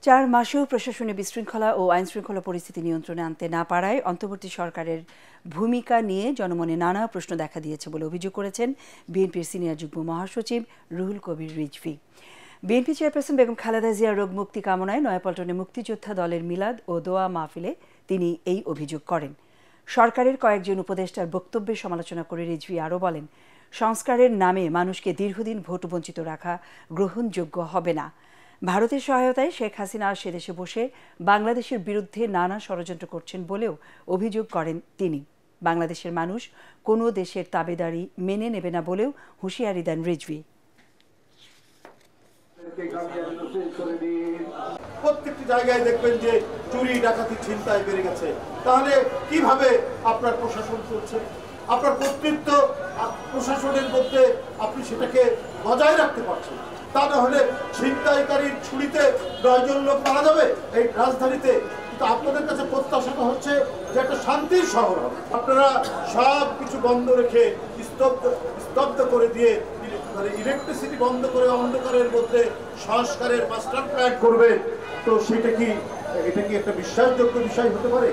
4 মাসেও প্রশাসনে বিশৃঙ্খলা ও আইনশৃঙ্খলা পরিস্থিতি নিয়ন্ত্রণে আনতে না পারায় অন্তর্বর্তী সরকারের ভূমিকা নিয়ে জনমনে নানা প্রশ্ন দেখা দিয়েছে বলে অভিযোগ করেছেন বিএনপির সিনিয়র যুগ্ম মহাসচিব রুহুল কবির রিজভী। বিএনপি চেয়ারপারসন বেগম খালেদা জিয়ার রোগ মুক্তি কামনায় নয়াপল্টনে মুক্তিযোদ্ধা দলের মিলাদ ও দোয়া মাহফিলে তিনি এই অভিযোগ করেন। সরকারের কয়েকজন উপদেষ্টার বক্তব্যের সমালোচনা করে রিজভী আরও বলেন, সংস্কারের নামে মানুষকে দীর্ঘদিন ভোট বঞ্চিত রাখা গ্রহণযোগ্য হবে না। ভারতের সহায়তায় শেখ হাসিনা সে দেশে বসে বাংলাদেশের বিরুদ্ধে নানা ষড়যন্ত্র করছেন বলেও অভিযোগ করেন তিনি। বাংলাদেশের মানুষ কোনো দেশের তাবেদারি মেনে নেবে না বলেও হুঁশিয়ারি দেন রিজভী। প্রত্যেকটি জায়গায় দেখবেন যে চুরি ডাকাতি ছিনতাই বেড়ে গেছে। তাহলে কিভাবে আপনার প্রশাসন চলছে? আপনার কর্তৃত্ব প্রশাসনের মধ্যে আপনি সেটাকে বজায় রাখতে পারছেন? তা না হলে ছিনতাইকারীর ছুরিতে 9 জন লোক মারা যাবে এই রাজধানীতে। কিন্তু আপনাদের কাছে প্রত্যাশাটা হচ্ছে যে একটা শান্তির শহর হবে। আপনারা সব কিছু বন্ধ রেখে স্তব্ধ করে দিয়ে ইলেকট্রিসিটি বন্ধ করে অন্ধকারের মধ্যে সংস্কারের মাস্টার প্ল্যান করবে। তো এটা কি একটা বিশ্বাসযোগ্য বিষয় হতে পারে?